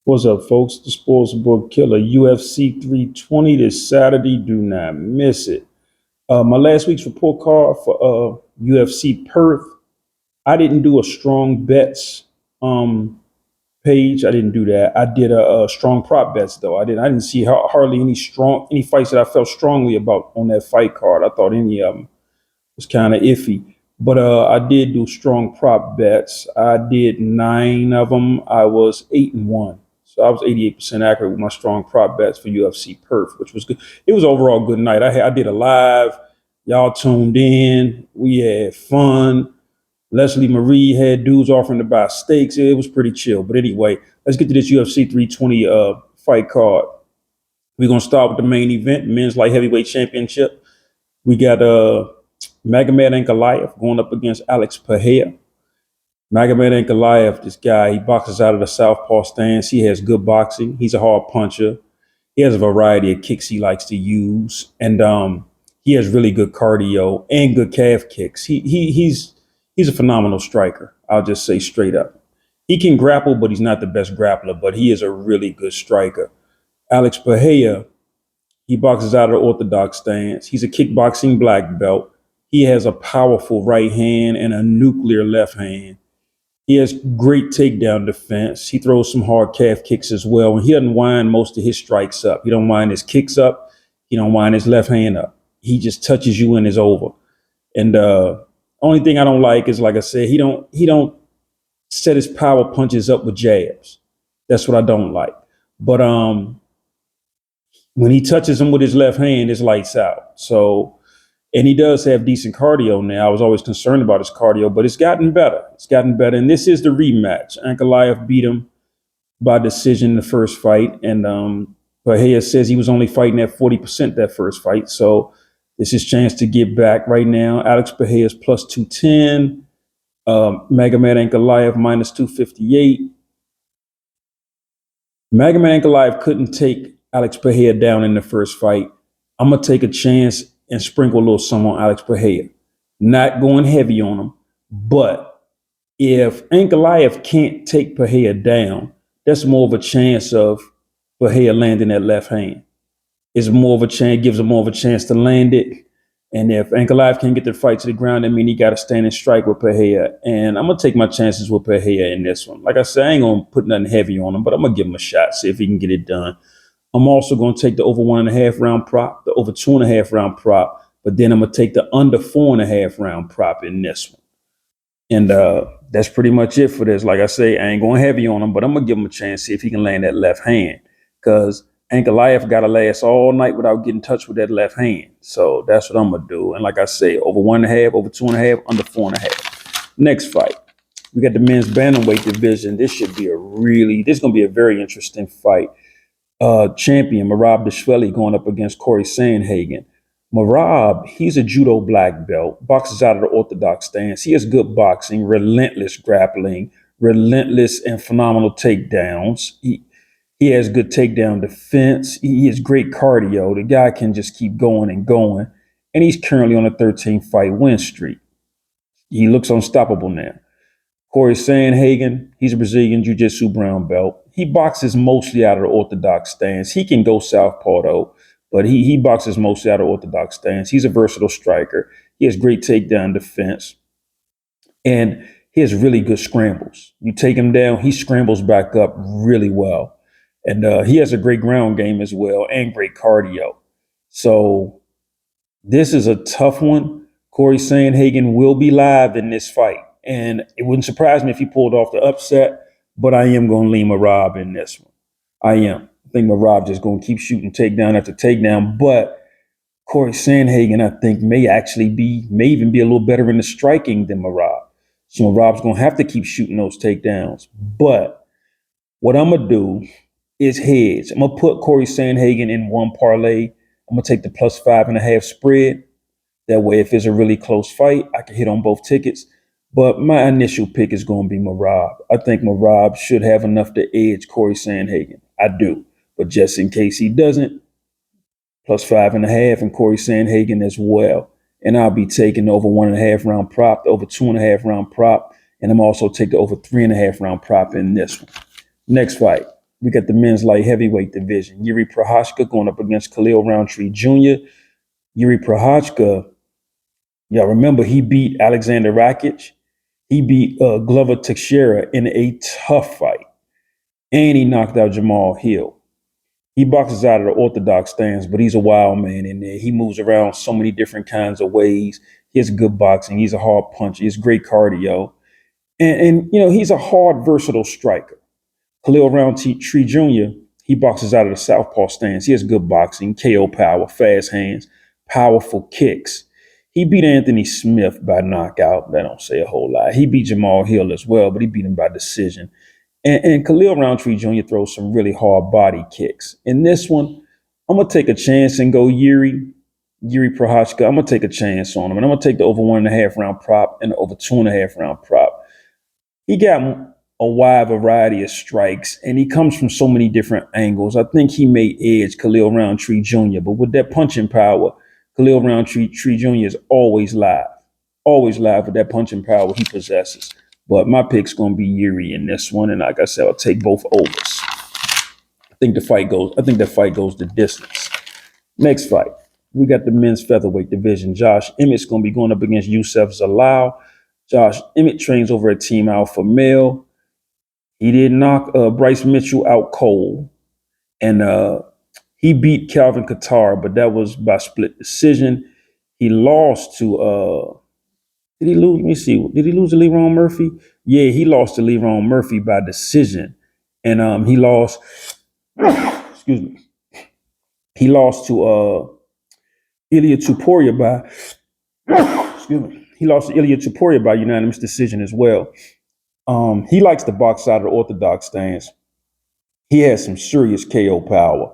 What's up, folks? The Sportsbook Killa, UFC 320 this Saturday. Do not miss it. My last week's report card for UFC Perth. I didn't do a strong bets page. I didn't do that. I did a strong prop bets though. I didn't see hardly any fights that I felt strongly about on that fight card. I thought any of them was kind of iffy. But I did do strong prop bets. I did 9 of them. I was 8-1. So I was 88% accurate with my strong prop bets for UFC Perth, which was good. It was overall a good night. I did a live. Y'all tuned in. We had fun. Leslie Marie had dudes offering to buy steaks. It was pretty chill. But anyway, let's get to this UFC 320 fight card. We're going to start with the main event, men's light heavyweight championship. We got Magomed Ankalaev going up against Alex Pereira. Magomed Ankalaev, this guy, he boxes out of the southpaw stance. He has good boxing. He's a hard puncher. He has a variety of kicks he likes to use. And he has really good cardio and good calf kicks. He's a phenomenal striker. I'll just say straight up. He can grapple, but he's not the best grappler, but he is a really good striker. Alex Pereira, he boxes out of the orthodox stance. He's a kickboxing black belt. He has a powerful right hand and a nuclear left hand. He has great takedown defense. He throws some hard calf kicks as well. And he doesn't wind most of his strikes up. He don't wind his kicks up. He don't wind his left hand up. He just touches you and is over. And only thing I don't like is, like I said, he don't set his power punches up with jabs. That's what I don't like. But when he touches him with his left hand, it's lights out. So, and he does have decent cardio now. I was always concerned about his cardio, but it's gotten better. It's gotten better. And this is the rematch. Ankalaev beat him by decision in the first fight. And Pereira says he was only fighting at 40% that first fight. So this is chance to get back right now. Alex Pereira is plus 210. Magomed Ankalaev minus 258. Magomed Ankalaev couldn't take Alex Pereira down in the first fight. I'm going to take a chance and sprinkle a little some on Alex Pereira. Not going heavy on him. But if Ankalaev can't take Pereira down, that's more of a chance of Pereira landing that left hand. It's more of a chance, gives him more of a chance to land it. And if Ankalaev can't get the fight to the ground, I mean, he got to stand and strike with Pereira. And I'm going to take my chances with Pereira in this one. Like I said, I ain't going to put nothing heavy on him, but I'm going to give him a shot, see if he can get it done. I'm also going to take the over 1.5 round prop, the over 2.5 round prop, but then I'm going to take the under 4.5 round prop in this one. And that's pretty much it for this. Like I say, I ain't going heavy on him, but I'm going to give him a chance, see if he can land that left hand. Because Ankalaev got to last all night without getting touched with that left hand. So that's what I'm going to do. And like I say, over 1.5, over 2.5, under 4.5. Next fight. We got the men's bantamweight division. This is going to be a very interesting fight. Champion Merab Dvalishvili going up against Cory Sandhagen. Merab, he's a judo black belt, boxes out of the orthodox stance. He has good boxing, relentless grappling, relentless and phenomenal takedowns. He has good takedown defense. He has great cardio. The guy can just keep going and going. And he's currently on a 13-fight win streak. He looks unstoppable now. Cory Sandhagen, he's a Brazilian jiu-jitsu brown belt. He boxes mostly out of the orthodox stance. He can go southpaw though, but he boxes mostly out of orthodox stance. He's a versatile striker. He has great takedown defense. And he has really good scrambles. You take him down, he scrambles back up really well. And he has a great ground game as well and great cardio. So this is a tough one. Cory Sandhagen will be live in this fight. And it wouldn't surprise me if he pulled off the upset, but I am going to lean Merab in this one. I am. I think Merab just going to keep shooting takedown after takedown. But Cory Sandhagen, I think, may even be a little better in the striking than Merab. So Merab's going to have to keep shooting those takedowns. But what I'm going to do is hedge. I'm going to put Cory Sandhagen in one parlay. I'm going to take the plus 5.5 spread. That way, if it's a really close fight, I can hit on both tickets. But my initial pick is going to be Merab. I think Merab should have enough to edge Cory Sandhagen. I do. But just in case he doesn't, plus 5.5 and Cory Sandhagen as well. And I'll be taking the over 1.5 round prop, the over 2.5 round prop. And I'm also taking the over 3.5 round prop in this one. Next fight. we got the men's light heavyweight division. Jiri Prochazka going up against Khalil Rountree Jr. Jiri Prochazka, y'all remember he beat Alexander Rakic. He beat Glover Teixeira in a tough fight. And he knocked out Jamal Hill. He boxes out of the orthodox stance, but he's a wild man in there. He moves around so many different kinds of ways. He has good boxing. He's a hard puncher. He's great cardio. And he's a hard, versatile striker. Khalil Rountree Jr., he boxes out of the southpaw stance. He has good boxing, KO power, fast hands, powerful kicks. He beat Anthony Smith by knockout. That don't say a whole lot. He beat Jamal Hill as well, but he beat him by decision. And Khalil Rountree Jr. throws some really hard body kicks. In this one, I'm going to take a chance and go Jiri Prochazka. I'm going to take a chance on him. And I'm going to take the over 1.5 round prop and the over 2.5 round prop. He got a wide variety of strikes, and he comes from so many different angles. I think he may edge Khalil Rountree Jr., but with that punching power, Khalil Rountree Jr. is always live with that punching power he possesses. But my pick's going to be Jiri in this one, and like I said, I'll take both overs. I think the fight goes the distance. Next fight, we got the men's featherweight division. Josh Emmett's going to be going up against Yousseff Zalal. Josh Emmett trains over at Team Alpha Male. He did knock Bryce Mitchell out cold, and he beat Calvin Kattar, but that was by split decision. He lost to did he lose? Let me see. Did he lose to Leron Murphy? Yeah, he lost to Leron Murphy by decision, and he lost. Excuse me. He lost to Ilia Tuporia by. Excuse me. He lost to Ilia Tuporia by unanimous decision as well. He likes to box out of the orthodox stance. He has some serious KO power,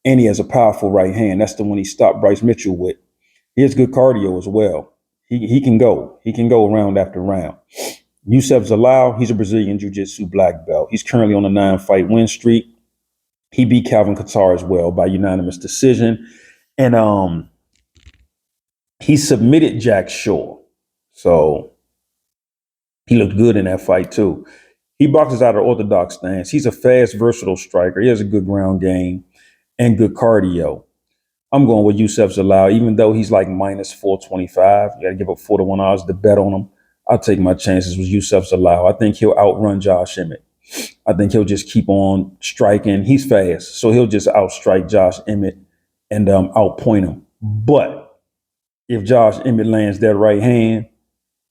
and he has a powerful right hand. That's the one he stopped Bryce Mitchell with. He has good cardio as well. He can go. He can go round after round. Yousseff Zalal, he's a Brazilian Jiu-Jitsu black belt. He's currently on a 9-fight win streak. He beat Calvin Kattar as well by unanimous decision. And he submitted Jack Shore. So he looked good in that fight too. He boxes out of orthodox stance. He's a fast, versatile striker. He has a good ground game and good cardio. I'm going with Yousseff Zalal, even though he's like minus 425. You got to give up 4-1 odds to bet on him. I'll take my chances with Yousseff Zalal. I think he'll outrun Josh Emmett. I think he'll just keep on striking. He's fast, so he'll just outstrike Josh Emmett and outpoint him. But if Josh Emmett lands that right hand,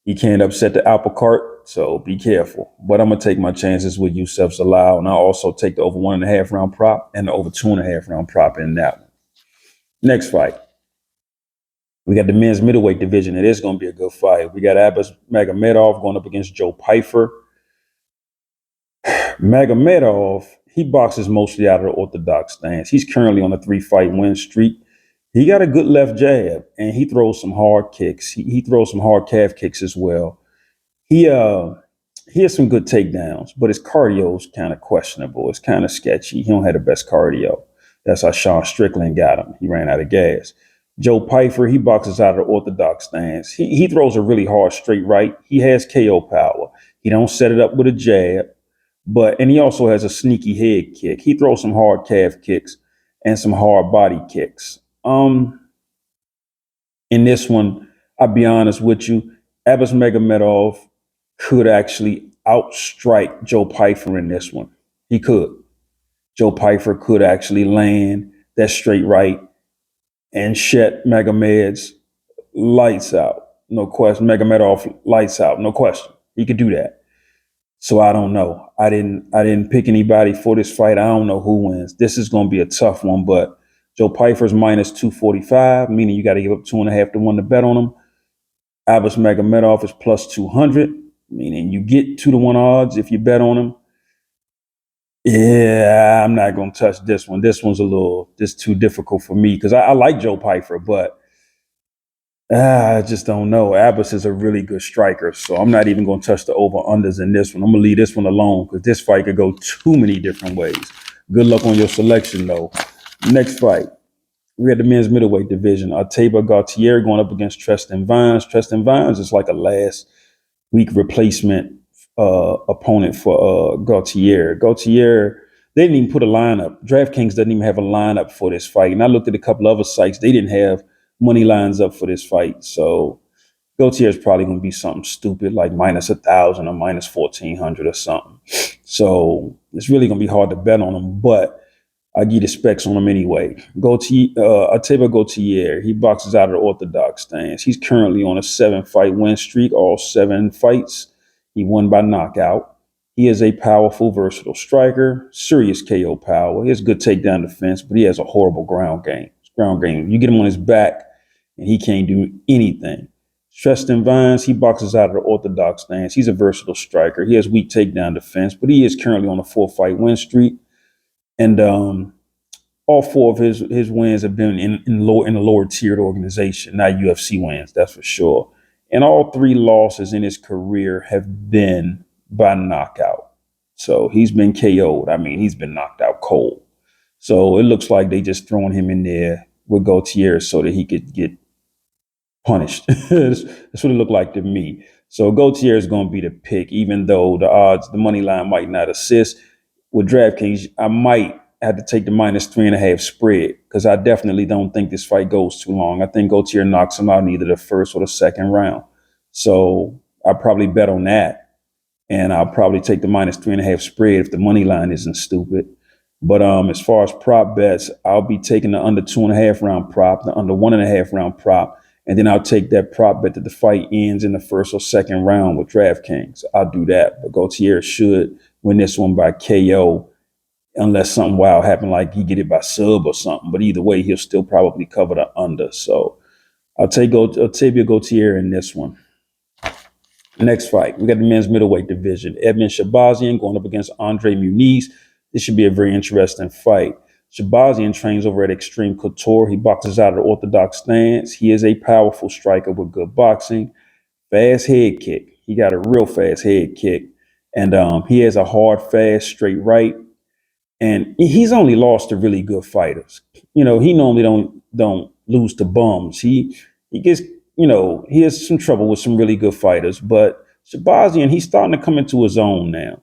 he can't upset the apple cart, so be careful. But I'm going to take my chances with Yousseff Zalal, and I'll also take the over 1.5 round prop and the over 2.5 round prop in that one. Next fight, we got the men's middleweight division. It is going to be a good fight. We got Magomedov going up against Joe Pyfer. Magomedov, he boxes mostly out of the orthodox stance. He's currently on a 3-fight win streak. He got a good left jab, and he throws some hard kicks. He throws some hard calf kicks as well. He has some good takedowns, but his cardio is kind of questionable. It's kind of sketchy. He don't have the best cardio. That's how Sean Strickland got him. He ran out of gas. Joe Pyfer, he boxes out of the orthodox stance. He throws a really hard straight right. He has KO power. He don't set it up with a jab, and he also has a sneaky head kick. He throws some hard calf kicks and some hard body kicks. In this one, I'll be honest with you, Abbas Magomedov could actually outstrike Joe Pyfer in this one. He could. Joe Pyfer could actually land that straight right and shut Magomed's lights out. No question. Magomedov lights out. No question. He could do that. So I don't know. I didn't pick anybody for this fight. I don't know who wins. This is going to be a tough one, but Joe Pyfer's minus 245, meaning you got to give up 2.5 to 1 to bet on him. Abbas Magomedov is plus 200, meaning you get 2-1 odds if you bet on him. Yeah, I'm not going to touch this one. This one's this too difficult for me because I like Joe Pyfer, but I just don't know. Abbas is a really good striker, so I'm not even going to touch the over-unders in this one. I'm going to leave this one alone because this fight could go too many different ways. Good luck on your selection, though. Next fight, we had the men's middleweight division. Ateba Gautier going up against Treston Vines. Treston Vines is like a last week replacement opponent for Gautier. Gautier They didn't even put a lineup. DraftKings doesn't even have a lineup for this fight. And I looked at a couple other sites. They didn't have money lines up for this fight. So Gautier is probably going to be something stupid like -1,000 or -1,400 or something. So it's really going to be hard to bet on him. But I give the specs on him anyway. Ateba Gautier, he boxes out of the orthodox stance. He's currently on a 7-fight win streak, all 7 fights. He won by knockout. He is a powerful, versatile striker, serious KO power. He has good takedown defense, but he has a horrible ground game. You get him on his back, and he can't do anything. Treston Vines, he boxes out of the orthodox stance. He's a versatile striker. He has weak takedown defense, but he is currently on a 4-fight win streak. And all 4 of his wins have been in a lower tiered organization, not UFC wins, that's for sure. And all 3 losses in his career have been by knockout. So he's been KO'd. I mean, he's been knocked out cold. So it looks like they just throwing him in there with Gautier so that he could get punished. That's what it looked like to me. So Gautier is going to be the pick, even though the money line might not assist. With DraftKings, I might have to take the -3.5 spread because I definitely don't think this fight goes too long. I think Gautier knocks him out in either the first or the second round. So I'll probably bet on that. And I'll probably take the -3.5 spread if the money line isn't stupid. But as far as prop bets, I'll be taking the under 2.5 round prop, the under 1.5 round prop. And then I'll take that prop bet that the fight ends in the first or second round with DraftKings. I'll do that. But Gautier should win this one by KO unless something wild happened, like he get it by sub or something. But either way, he'll still probably cover the under. So I'll take Ateba Gautier in this one. Next fight, we got the men's middleweight division. Edmen Shahbazyan going up against Andre Muniz. This should be a very interesting fight. Shahbazyan trains over at Extreme Couture. He boxes out of the orthodox stance. He is a powerful striker with good boxing, fast head kick. He got a real fast head kick. And he has a hard, fast, straight right. And he's only lost to really good fighters. He normally don't lose to bums. He gets, he has some trouble with some really good fighters. But Shahbazyan, he's starting to come into his own now.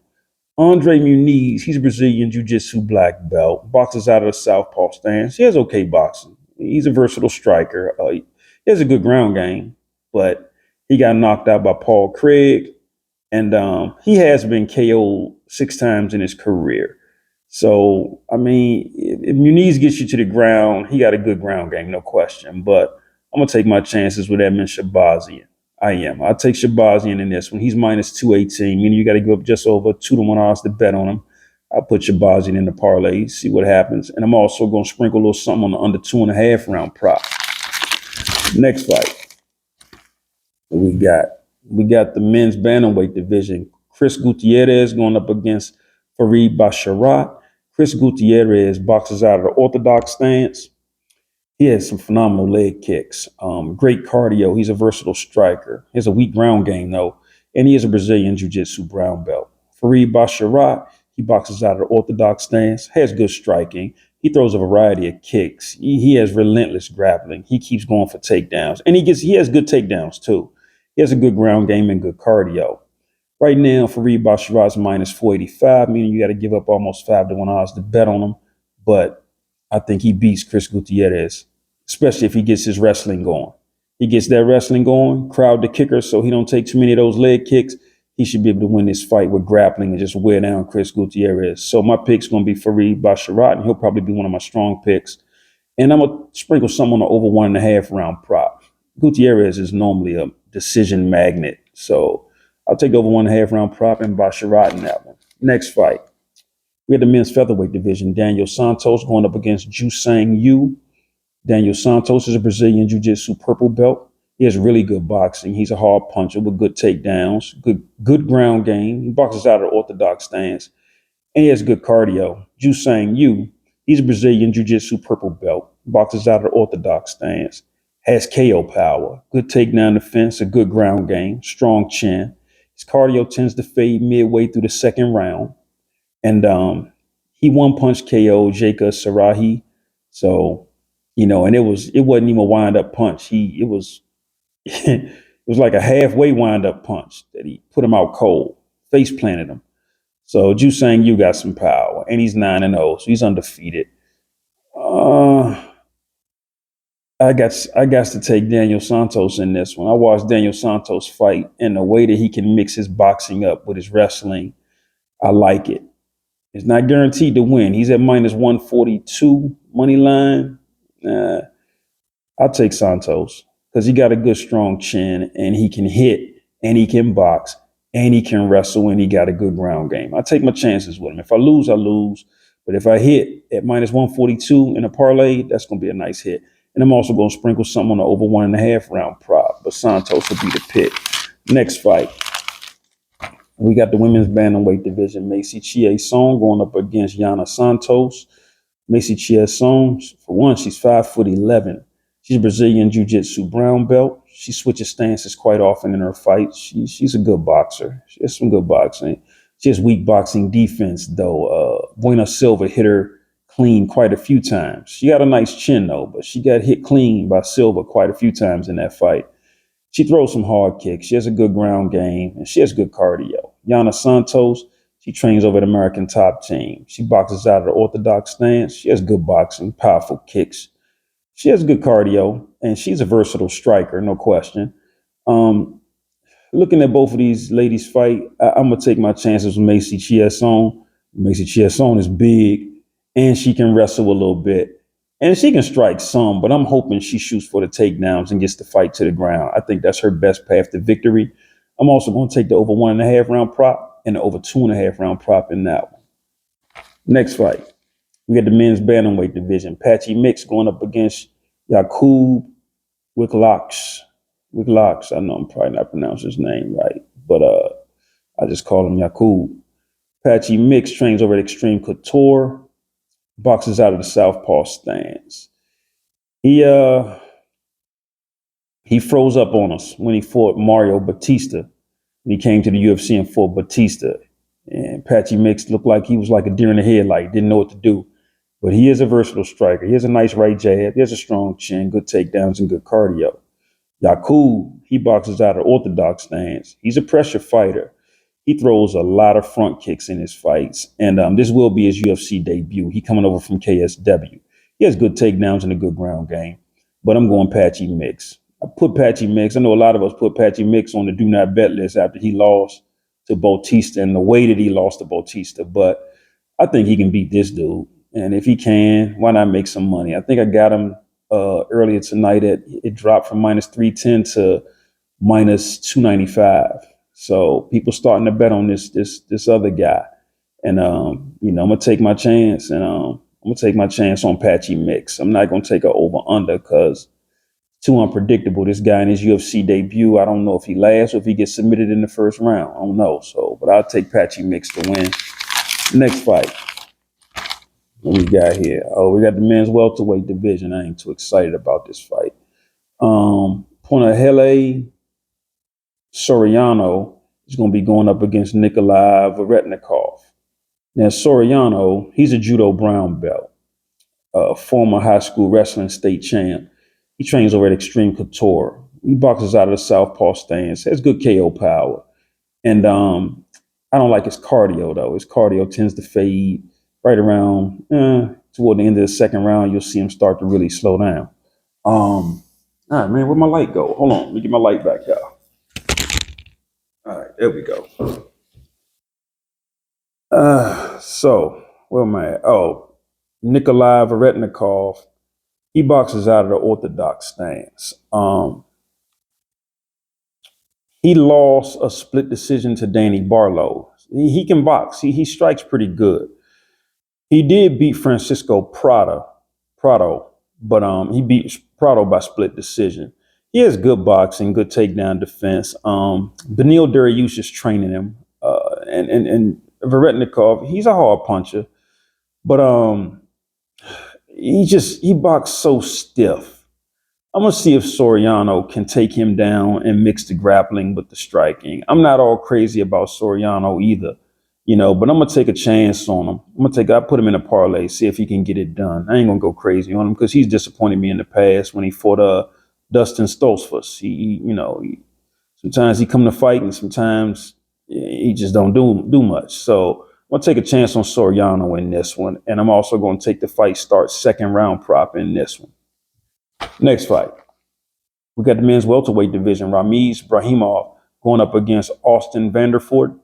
Andre Muniz, he's a Brazilian Jiu-Jitsu black belt, boxes out of the southpaw stance. He has okay boxing. He's a versatile striker. He has a good ground game, but he got knocked out by Paul Craig. And he has been KO'd 6 times in his career. So, I mean, if Muniz gets you to the ground, he got a good ground game, no question. But I'm going to take my chances with Edmen Shahbazyan. I am. I'll take Shahbazyan in this one. He's -218, meaning you got to give up just over 2-1 odds to bet on him. I'll put Shahbazyan in the parlay, see what happens. And I'm also going to sprinkle a little something on the under 2.5 round prop. Next fight. We got the men's bantamweight division. Chris Gutierrez going up against Farid Basharat. Chris Gutierrez boxes out of the orthodox stance. He has some phenomenal leg kicks, great cardio. He's a versatile striker. He has a weak ground game, though, and he is a Brazilian Jiu-Jitsu brown belt. Farid Basharat, he boxes out of the orthodox stance, has good striking. He throws a variety of kicks. He has relentless grappling. He keeps going for takedowns, and he has good takedowns, too. He has a good ground game and good cardio. Right now, Farid Basharat is -485, meaning you got to give up almost 5-1 odds to bet on him, but I think he beats Chris Gutierrez, especially if he gets his wrestling going. He gets that wrestling going, crowd the kicker, so he don't take too many of those leg kicks. He should be able to win this fight with grappling and just wear down Chris Gutierrez. So my pick's going to be Farid Basharat, and he'll probably be one of my strong picks. And I'm going to sprinkle some on the over 1.5 round prop. Gutierrez is normally a decision magnet, so I'll take over 1.5 round prop and Basharat in that one. Next fight. We had the men's featherweight division. Daniel Santos going up against Joosang. Daniel Santos is a Brazilian Jiu-Jitsu purple belt. He has really good boxing. He's a hard puncher with good takedowns, good ground game. He boxes out of the orthodox stance, and he has good cardio. Joosang, he's a Brazilian Jiu-Jitsu purple belt, boxes out of the orthodox stance, has KO power, good takedown defense, a good ground game, strong chin. His cardio tends to fade midway through the second round. And he one-punch KO Jacob Sarahi. So, and it wasn't even a wind-up punch. It was like a halfway wind-up punch that he put him out cold, face planted him. So Joosang, you got some power, and he's 9-0, so he's undefeated. I got to take Daniel Santos in this one. I watched Daniel Santos fight, and the way that he can mix his boxing up with his wrestling, I like it. It's not guaranteed to win. He's at minus 142 money line. I'll take Santos because he got a good strong chin, and he can hit, and he can box, and he can wrestle, and he got a good ground game. I take my chances with him. If I lose, I lose. But if I hit at minus 142 in a parlay, that's going to be a nice hit. And I'm also going to sprinkle something on the over 1.5 round prop. But Santos will be the pick. Next fight. We got the women's bantamweight division. Macy Chiasson going up against Yana Santos. Macy Chiasson, for one, she's 5'11". She's a Brazilian Jiu-Jitsu brown belt. She switches stances quite often in her fights. She's a good boxer. She has some good boxing. She has weak boxing defense, though. Buena Silva hit her clean quite a few times. She got a nice chin, though, but she got hit clean by Silva quite a few times in that fight. She throws some hard kicks. She has a good ground game, and she has good cardio. Yana Santos, she trains over at American Top Team. She boxes out of the orthodox stance. She has good boxing, powerful kicks. She has good cardio, and she's a versatile striker, no question. Looking at both of these ladies fight, I'm going to take my chances with Macy Chiasson. Macy Chiasson is big, and she can wrestle a little bit. And she can strike some, but I'm hoping she shoots for the takedowns and gets the fight to the ground. I think that's her best path to victory. I'm also going to take the over 1.5 round prop and the over 2.5 round prop in that one. Next fight. We got the men's bantamweight division. Patchy Mix going up against Jakub Wicklocks. Wicklocks, I know I'm probably not pronouncing his name right, but I just call him Jakub. Patchy Mix trains over at Extreme Couture, boxes out of the southpaw stance. He froze up on us when he fought Mario Batista. When he came to the UFC and fought Batista. And Patchy Mix looked like he was like a deer in the headlight, didn't know what to do. But he is a versatile striker. He has a nice right jab. He has a strong chin, good takedowns, and good cardio. Jakub, he boxes out of orthodox stance. He's a pressure fighter. He throws a lot of front kicks in his fights. And this will be his UFC debut. He coming over from KSW. He has good takedowns and a good ground game. But I'm going Patchy Mix. I put Patchy Mix. I know a lot of us put Patchy Mix on the do not bet list after he lost to Bautista and the way that he lost to Bautista. But I think he can beat this dude. And if he can, why not make some money? I think I got him earlier tonight. It dropped from minus 310 to minus 295. So people starting to bet on this other guy. And, I'm going to take my chance. And I'm going to take my chance on Patchy Mix. I'm not going to take an over-under because it's too unpredictable. This guy in his UFC debut, I don't know if he lasts or if he gets submitted in the first round. I don't know. But I'll take Patchy Mix to win. Next fight. What we got here? Oh, we got the men's welterweight division. I ain't too excited about this fight. Ponahele Soriano is going to be going up against Ankalaev Varetnikov. Now, Soriano, he's a judo brown belt, former high school wrestling state champ. He trains over at Extreme Couture. He boxes out of the southpaw stance, has good KO power. And I don't like his cardio, though. His cardio tends to fade. Right around toward the end of the second round, you'll see him start to really slow down. All right, man, where'd my light go? Hold on, let me get my light back, y'all. All right, there we go. So where am I at? Oh, Ankalaev Varetnikov, he boxes out of the orthodox stance. He lost a split decision to Danny Barlow. He can box. He strikes pretty good. He did beat Francisco Prado, but he beat Prado by split decision. He has good boxing, good takedown defense. Benil Dariush is training him, and Varetnikov, he's a hard puncher, but he boxes so stiff. I'm gonna see if Soriano can take him down and mix the grappling with the striking. I'm not all crazy about Soriano either. But I'm gonna take a chance on him. I put him in a parlay, see if he can get it done. I ain't gonna go crazy on him because he's disappointed me in the past when he fought Dustin Stoltzfus. He sometimes he come to fight and sometimes he just don't do much. So going to take a chance on Soriano in this one, and I'm also going to take the fight start second round prop in this one. Next fight, we got the men's welterweight division. Ramiz Brahimov going up against Austin Vanderford.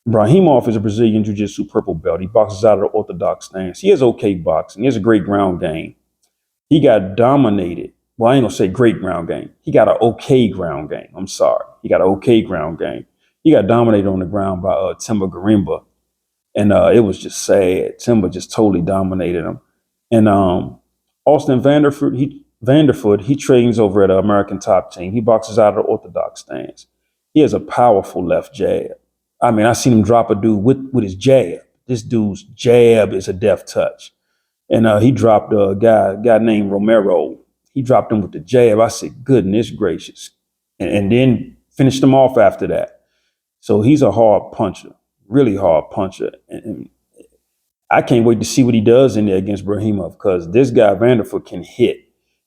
Brahimov is a Brazilian Jiu-Jitsu purple belt. He boxes out of the orthodox stance. He has okay boxing. He has a great ground game. He got dominated. Well, I ain't going to say great ground game. He got an okay ground game. I'm sorry. He got an okay ground game. He got dominated on the ground by Timba Garimba. And it was just sad. Timba just totally dominated him. And Austin Vanderford, he trains over at American Top Team. He boxes out of the orthodox stance. He has a powerful left jab. I mean, I seen him drop a dude with his jab. This dude's jab is a death touch. And he dropped a guy named Romero. He dropped him with the jab. I said, goodness gracious. And then finished him off after that. So he's a hard puncher, really hard puncher. And I can't wait to see what he does in there against Brahimov, because this guy, Vanderford, can hit.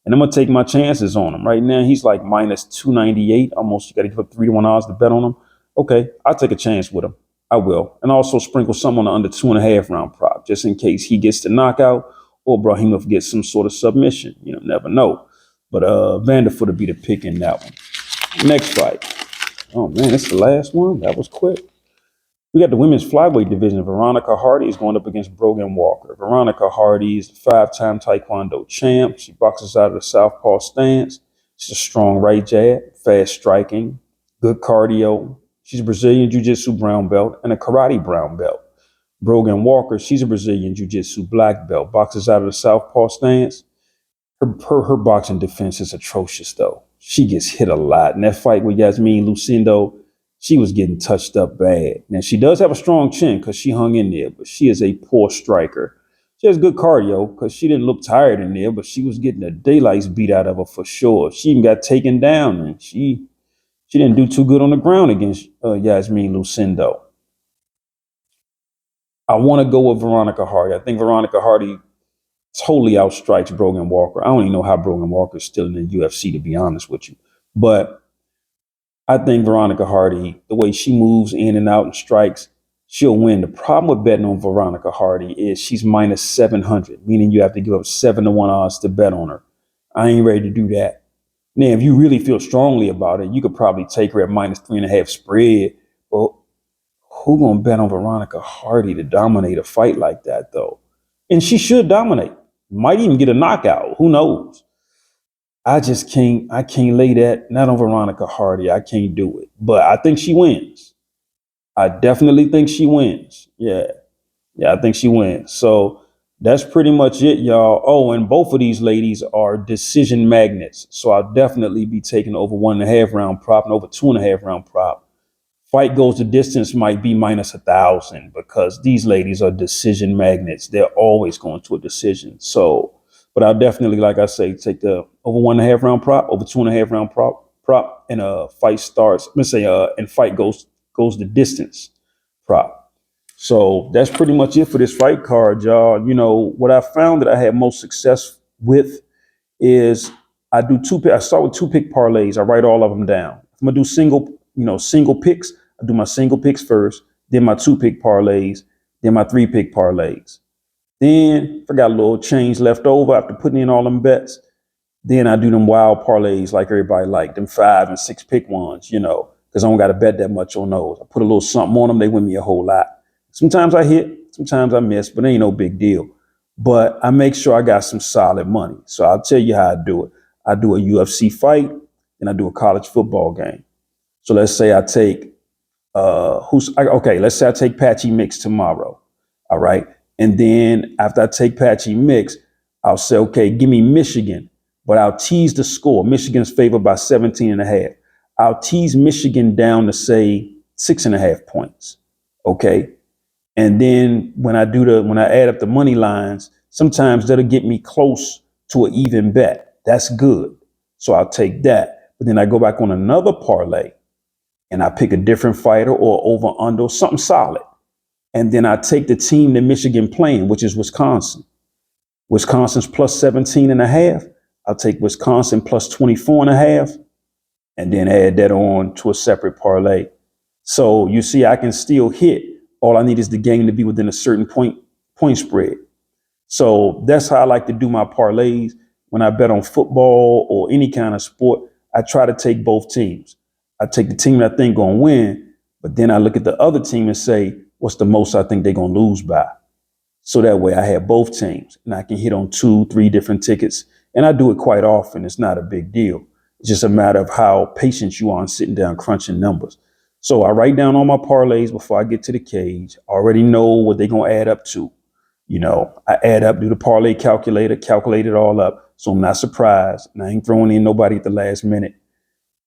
And I'm going to take my chances on him. Right now, he's like minus 298. Almost, you got to give up 3-1 odds to bet on him. Okay, I'll take a chance with him. I will. And also sprinkle some on the under 2.5 round prop, just in case he gets the knockout or Brahimov gets some sort of submission. You know, never know. But Vanderford will be the pick in that one. Next fight. Oh, man, that's the last one? That was quick. We got the women's flyweight division. Veronica Hardy is going up against Brogan Walker. Veronica Hardy is a 5-time Taekwondo champ. She boxes out of the southpaw stance. She's a strong right jab, fast striking, good cardio. She's a Brazilian Jiu-Jitsu brown belt and a karate brown belt. Brogan Walker, she's a Brazilian Jiu-Jitsu black belt, boxes out of the southpaw stance. Her boxing defense is atrocious, though. She gets hit a lot. In that fight with Yasmin Lucindo, she was getting touched up bad. Now, she does have a strong chin because she hung in there, but she is a poor striker. She has good cardio because she didn't look tired in there, but she was getting the daylights beat out of her for sure. She even got taken down, and she didn't do too good on the ground against Yasmin Lucindo. I want to go with Veronica Hardy. I think Veronica Hardy totally outstrikes Brogan Walker. I don't even know how Brogan Walker is still in the UFC, to be honest with you. But I think Veronica Hardy, the way she moves in and out and strikes, she'll win. The problem with betting on Veronica Hardy is she's minus 700, meaning you have to give up 7-1 odds to bet on her. I ain't ready to do that. Now, if you really feel strongly about it, you could probably take her at minus 3.5 spread. Well, who gonna bet on Veronica Hardy to dominate a fight like that, though? And she should dominate. Might even get a knockout. Who knows? I can't lay that. Not on Veronica Hardy. I can't do it. But I think she wins. I definitely think she wins. Yeah, I think she wins. So that's pretty much it, y'all. Oh, and both of these ladies are decision magnets. So I'll definitely be taking over 1.5 round prop and over 2.5 round prop. Fight goes the distance might be minus 1,000 because these ladies are decision magnets. They're always going to a decision. So, but I'll definitely, like I say, take the over 1.5 round prop, over 2.5 round prop, and fight starts. Let's say, and fight goes the distance prop. So that's pretty much it for this fight card, y'all. You know, what I found that I had most success with is I start with 2-pick parlays. I write all of them down. If I'm gonna do single picks, I do my single picks first, then my 2-pick parlays, then my 3-pick parlays. Then if I got a little change left over after putting in all them bets, then I do them wild parlays like everybody like, them 5 and 6-pick ones, because I don't got to bet that much on those. I put a little something on them, they win me a whole lot. Sometimes I hit, sometimes I miss, but it ain't no big deal. But I make sure I got some solid money. So I'll tell you how I do it. I do a UFC fight, and I do a college football game. So let's say I take let's say I take Patchy Mix tomorrow. All right. And then after I take Patchy Mix, I'll say, okay, give me Michigan, but I'll tease the score. Michigan's favored by 17.5. I'll tease Michigan down to say 6.5 points. Okay. And then when I add up the money lines, sometimes that'll get me close to an even bet. That's good. So I'll take that. But then I go back on another parlay and I pick a different fighter or over under something solid. And then I take the team that Michigan playing, which is Wisconsin. Wisconsin's plus 17.5. I'll take Wisconsin plus 24.5 and then add that on to a separate parlay. So you see, I can still hit All I need is the game to be within a certain point spread. So that's how I like to do my parlays. When I bet on football or any kind of sport, I try to take both teams. I take the team that I think gonna win, but then I look at the other team and say, what's the most I think they're gonna lose by? So that way I have both teams and I can hit on 2-3 different tickets. And I do it quite often. It's not a big deal. It's just a matter of how patient you are in sitting down crunching numbers. So I write down all my parlays before I get to the cage. I already know what they're gonna add up to. I add up, do the parlay calculator, calculate it all up. So I'm not surprised. And I ain't throwing in nobody at the last minute.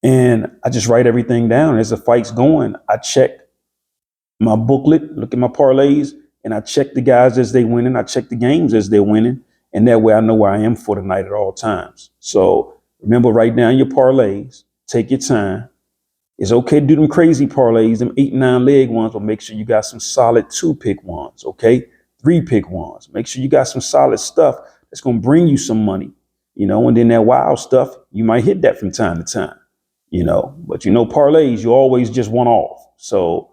And I just write everything down. As the fight's going, I check my booklet, look at my parlays, and I check the guys as they winning. I check the games as they're winning. And that way I know where I am for the night at all times. So remember, write down your parlays. Take your time. It's okay to do them crazy parlays, them 8-9 leg ones, but make sure you got some solid 2-pick ones, okay? 3-pick ones. Make sure you got some solid stuff that's going to bring you some money, and then that wild stuff, you might hit that from time to time, but parlays, you always just one off. So,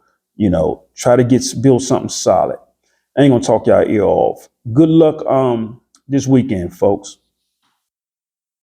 try to build something solid. I ain't going to talk y'all ear off. Good luck this weekend, folks.